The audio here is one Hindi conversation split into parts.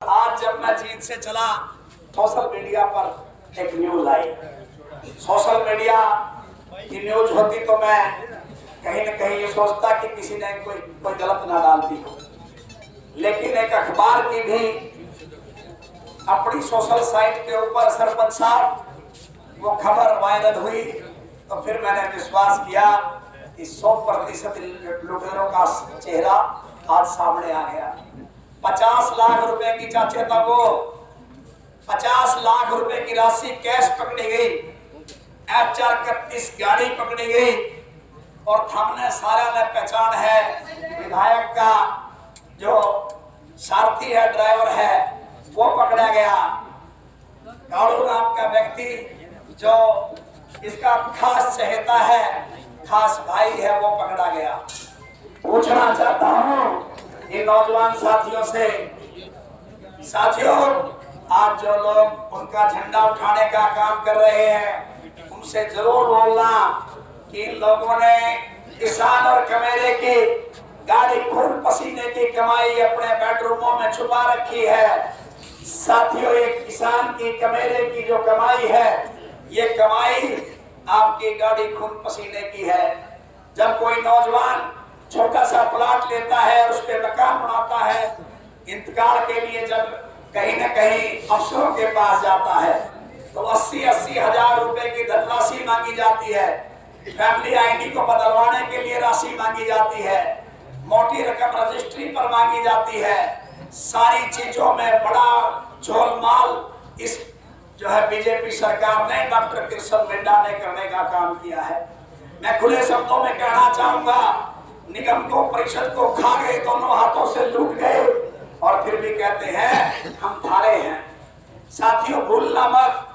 आज जब मैं जीत से चला, सोशल मीडिया पर एक न्यूज आई। सोशल मीडिया की न्यूज होती तो मैं कहीं न कहीं ये सोचता कि किसी ने कोई गलत ना डालती हो, लेकिन एक अखबार की भी अपनी सोशल साइट के ऊपर सरपंच साहब वो खबर वायरल हुई, तो फिर मैंने विश्वास किया कि 100% लुटेरों का चेहरा आज सामने आ गया। 50 लाख रुपए की चाचे तक वो 50 लाख रुपए की राशि कैश पकड़ी गई, HR-31 गाड़ी पकड़ी गई और थाने सारा ने पहचान है। विधायक का जो सारथी है, ड्राइवर है, वो पकड़ा गया। कालू नाम का व्यक्ति जो इसका खास चहेता है, खास भाई है, वो पकड़ा गया। पूछना चाहता हूँ इन नौजवान साथियों से, साथियों आज जो लोग उनका झंडा उठाने का काम कर रहे हैं, उनसे जरूर बोलना कि इन लोगों ने किसान और कमेरे की गाड़ी खून पसीने की कमाई अपने बेडरूमों में छुपा रखी है। साथियों, एक किसान की कमेरे की जो कमाई है, ये कमाई आपकी गाड़ी खून पसीने की है। जब कोई नौजवान छोटा सा प्लाट लेता है और उस पे मकान बनाता है, इंतकाल के लिए जब कहीं न कहीं अफसरों के पास जाता है तो 80-80 हजार रुपए की धनराशि मांगी जाती है। फैमिली आईडी को बदलवाने के लिए राशि मांगी जाती है, मोटी रकम रजिस्ट्री पर मांगी जाती है। सारी चीजों में बड़ा झोलमाल इस जो है बीजेपी सरकार ने, डॉक्टर कृष्ण मिड्डा ने करने का काम किया है। मैं खुले शब्दों में कहना चाहूंगा, निगम को, परिषद को खा गए, दोनों हाथों से लूट गए और फिर भी कहते हैं हम थारे हैं। साथियों, भूलना मत,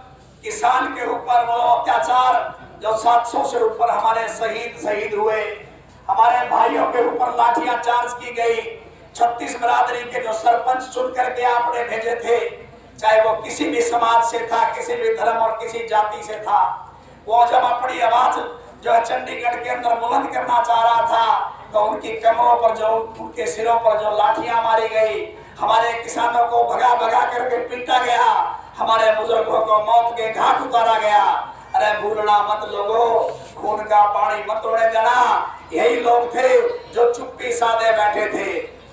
किसान के ऊपर वो अत्याचार जो 700 से ऊपर हमारे शहीद हुए, हमारे भाइयों के ऊपर लाठियां चार्ज की गई। 36 बरादरी के जो सरपंच चुन करके आपने भेजे थे, चाहे वो किसी भी समाज से था, किसी भी धर्म और किसी जाति से था, वो जब अपनी आवाज जो है चंडीगढ़ के अंदर बुलंद करना चाह रहा था, तो उनकी कमरों पर जो, उनके सिरों पर जो लाठियां मारी गई, हमारे किसानों को भगा भगा करके पीटा गया, हमारे बुजुर्गों को मौत के घाट उतारा गया। अरे भूलना मत लोगों, खून का पानी मत तोड़े देना। यही लोग थे जो चुप्पी साधे बैठे थे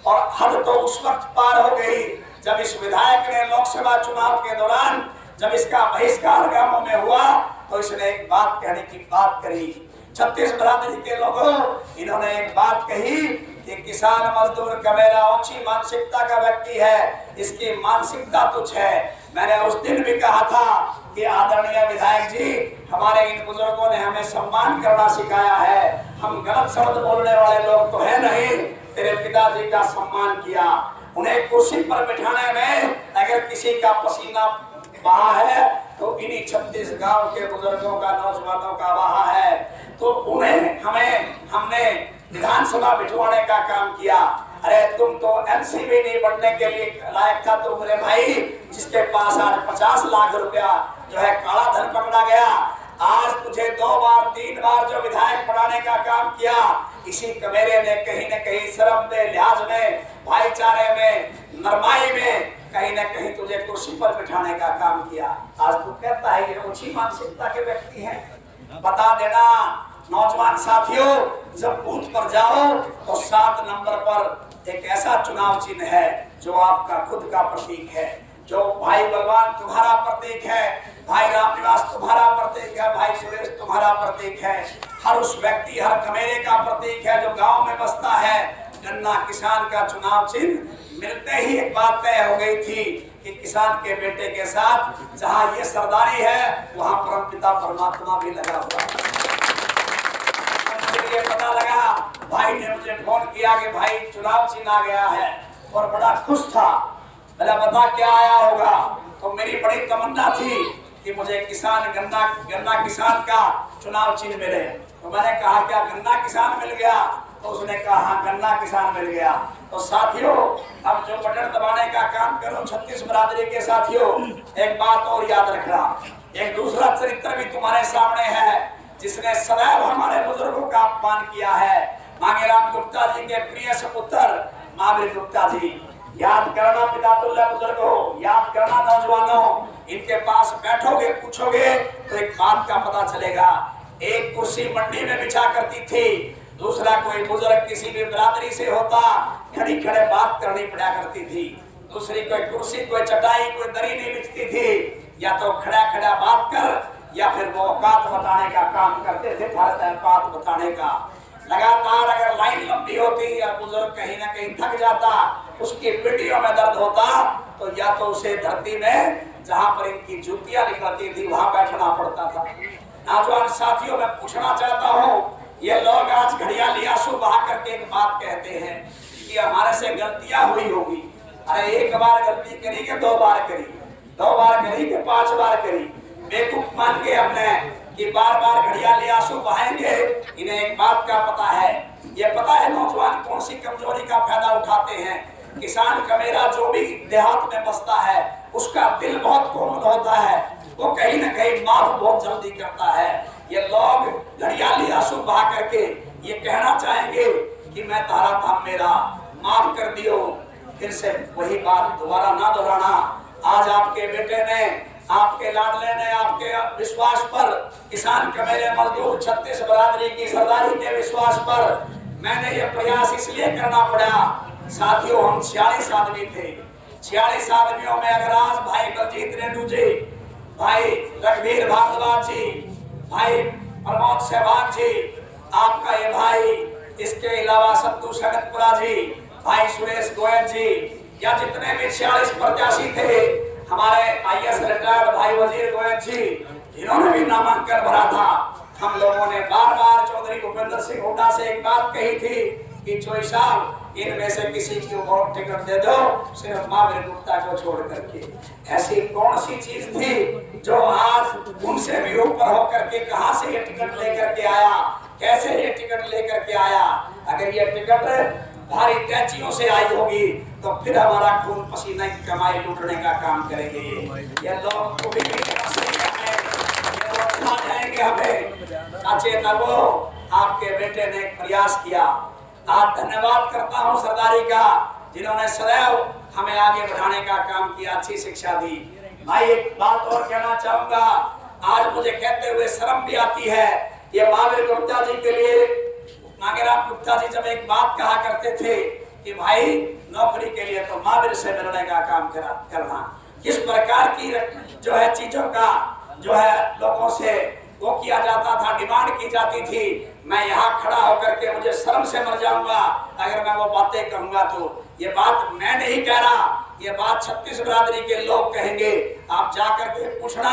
और हद तो उस वक्त पार हो गई जब इस विधायक ने लोकसभा चुनाव के दौरान जब इसका बहिष्कार गांवों में हुआ तो इसने एक बात कहने की बात करी। 36 बरादरी के लोगों, इन्होंने एक बात कही कि किसान मजदूर कमेरा ऊंची मानसिकता का व्यक्ति है, इसकी मानसिकता तुच्छ है। मैंने उस दिन भी कहा था कि आदरणीय विधायक जी, हमारे इन बुजुर्गों ने हमें सम्मान करना सिखाया है, हम गलत शब्द बोलने वाले लोग तो है नहीं। तेरे पिताजी का सम्मान किया, उन्हें कुर्सी पर बिठाने में अगर किसी का पसीना बहा है तो इन्हीं 36 गांव के बुजुर्गों का, नौजवानों का बहा है। तो उन्हें हमने विधानसभा बिठवाने का काम किया। अरे तुम तो एमसीबी नहीं बनने के लिए लायक था तो मेरे भाई, जिसके पास आज 50 लाख रुपया जो है काला धन पकड़ा गया। आज तुझे 2 बार 3 बार जो विधायक बनाने का काम किया, इसी कमेरे ने कहीं न कहीं शर्म में, लिहाज में, भाईचारे में, नरमाई में कहीं न कहीं तुझे कुर्सी पर बिठाने का काम किया। आज तू कहता है ये ऊंची मानसिकता के व्यक्ति हैं। बता देना नौजवान साथियों, जब बूथ पर जाओ तो 7 नंबर पर एक ऐसा चुनाव चिन्ह है जो आपका खुद का प्रतीक है, जो भाई प्रतीक है, भाई रामनिवास तुम्हारा प्रतीक है, भाई सुरेश तुम्हारा प्रतीक है, हर उस व्यक्ति हर कमेरे का प्रतीक है जो गांव में बसता है। गन्ना किसान का चुनाव चिन्ह मिलते ही एक बात तय हो गई थी कि किसान के बेटे के साथ जहां ये सरदारी है वहां परमपिता परमात्मा भी लगा हुआ है। मुझे ये पता लगा, भाई ने मुझे फोन किया कि भाई चुनाव चिन्ह आ गया है और बड़ा खुश था। मैंने बता क्या आया होगा, तो मेरी बड़ी तमन्ना थी कि मुझे किसान गन्ना किसान का चुनाव चिन्ह मिले। तो मैंने कहा क्या गन्ना किसान मिल गया? तो उसने कहा हाँ गन्ना किसान मिल गया। तो साथियों, अब जो बटन दबाने का काम करो छत्तीस बरादरी के साथियों, एक बात और याद रखना, एक दूसरा चरित्र भी तुम्हारे सामने है जिसने सदैव हमारे बुजुर्गों का अपमान किया है। मांगेराम गुप्ता जी के प्रिय सपुत्र महावीर गुप्ता जी। याद करना पितातुल्य बुजुर्गों, याद करना नौजवानों, इनके पास बैठोगे पूछोगे तो एक बात का पता चलेगा। एक कुर्सी मंडी में बिछा करती थी, दूसरा कोई बुजुर्ग किसी भी बरादरी से होता खड़ी खड़े बात करनी पड़ा करती थी। दूसरी कोई कुर्सी कोई चटाई कोई दरी नहीं बिछती थी, या तो खड़ा खड़ा बात कर या फिर वो औकात बताने का काम करते थे, औकात बताने का। लगातार अगर लाइन लंबी होती या बुजुर्ग कहीं ना कहीं थक जाता, उसकी पीढ़ियों में दर्द होता, तो या तो उसे धरती में जहां पर इनकी जूतियां निकलती थी वहां बैठना पड़ता था। नौजवान साथियों, मैं पूछना चाहता हूँ, ये लोग आज घड़ियाली आंसू बहा करके एक बात कहते हैं कि हमारे से गलतियां हुई होगी। अरे एक बार गलती करी कि दो बार करी, दो बार करी कि 5 बार करी? बेवकूफ मान के हमने कि बार बार घड़ियाली आंसू बहाएंगे। इन्हें एक बात का पता है, ये पता है नौजवान कौन सी कमजोरी का फायदा उठाते हैं। किसान का मेरा जो भी देहात में बसता है उसका दिल बहुत कोमल होता है, वो कहीं ना कहीं माफ बहुत जल्दी करता है। ये लोग घड़ियाली आंसू बहा करके ये कहना चाहेंगे कि मैं तारा था मेरा, माफ कर दियो। फिर से वही बात दोबारा ना दोहराना। आज आपके बेटे ने, आपके लाडले ने, आपके विश्वास पर, किसान का मेरे मजदूर 36 बरादरी की सरदारी के विश्वास पर मैंने ये प्रयास इसलिए करना पड़ा। साथियों, हम 46 आदमी थे। 46 आदमियों में अगर आज भाई बलजीत रेणु जी, भाई रघुवीर भारद्वाज जी, भाई प्रमोद सहवाग जी, आपका ये भाई, इसके अलावा सत्तू सगतपुरा जी, भाई सुरेश गोयल जी, या जितने भी 46 प्रत्याशी थे, हमारे IAS रिटायर्ड भाई वजीर गोयल जी, इन्होंने भी नामांकन भरा था। हम लोगों ने बार बार चौधरी भूपेंद्र सिंह हुड्डा से एक बात कही थी कि चोई साहब, इनमें से किसी को वोट टिकट दे दो, सिर्फ महावीर गुप्ता को छोड़ करके। ऐसी कौन सी चीज थी जो आज उनसे भी ऊपर होकर के कहां से ये टिकट लेकर के आया, कैसे ये टिकट लेकर के आया? अगर ये टिकट भारी टैचियों से आई होगी तो फिर हमारा खून पसीना की कमाई लूटने का काम करेंगे। ये लोग को भी जाएंगे हमें। चाचे तबो, आपके बेटे ने एक प्रयास किया। आज धन्यवाद करता हूं सरदारी का, जिन्होंने सदैव हमें आगे बढ़ाने का काम किया, अच्छी शिक्षा दी। भाई एक बात और कहना चाहूंगा, आज मुझे कहते हुए शर्म भी आती है। ये महावीर गुप्ता जी के लिए मांगेराम गुप्ता जी जब एक बात कहा करते थे कि भाई नौकरी के लिए तो महावीर से मिलने का काम करना। किस प्रकार की जो है चीजों का जो है लोगों से वो किया जाता था, डिमांड की जाती थी। मैं यहाँ खड़ा होकर के मुझे शर्म से मर जाऊंगा अगर मैं वो बातें कहूंगा। तो ये बात मैं नहीं कह रहा, ये बात 36 बरादरी के लोग कहेंगे। आप जाकर के पूछना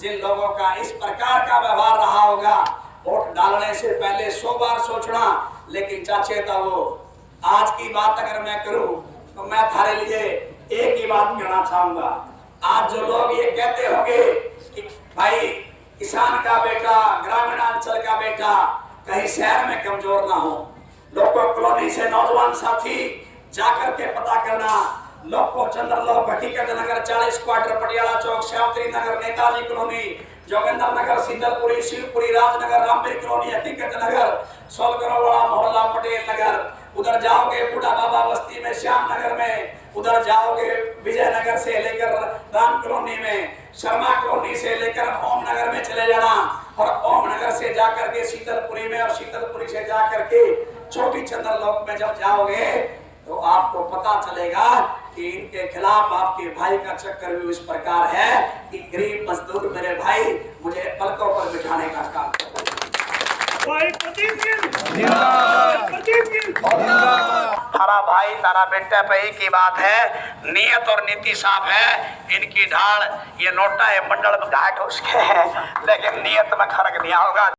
जिन लोगों का इस प्रकार का व्यवहार रहा होगा, वोट डालने से पहले 100 बार सोचना। लेकिन चाचे तो वो आज की बात अगर मैं करूं तो मैं थारे लिए एक ही बात कहना चाहूंगा। आज जो लोग ये कहते होंगे कि भाई किसान का बेटा, ग्रामीण अंचल का बेटा कहीं शहर में कमजोर ना हो, लोको कॉलोनी से नौजवान साथी जाकर के पता करना। लोको चंद्रलोक, हकीकत नगर, 40 क्वार्टर, पटियाला चौक, श्यामत्री नगर, नेताजी कॉलोनी, जोगिंदर नगर, शीतलपुरी, शिवपुरी, राजनगर, रामवीर कॉलोनी, हकीकत नगर, सोलगरोवाड़ा मोहल्ला, पटेल नगर, उधर जाओगे बूढ़ा बाबा बस्ती में, श्याम नगर में, उधर जाओगे विजयनगर से लेकर राम कॉलोनी में, शर्मा कॉलोनी से लेकर ओम नगर में चले जाना, और ओम नगर से जाकर के शीतलपुरी में, और शीतलपुरी से जाकर के छोटी चंद्रलोक में जब जाओगे तो आपको पता चलेगा कि इनके खिलाफ आपके भाई का चक्कर भी इस प्रकार है कि गरीब मजदूर मेरे भाई मुझे पलकों पर बिठाने का काम करते हैं। तारा भाई तारा बेटा पे एक ही बात है, नियत और नीति साफ है। इनकी ढाल ये नोटा है मंडल में घाट उसके है, लेकिन नियत में खर्क नहीं होगा।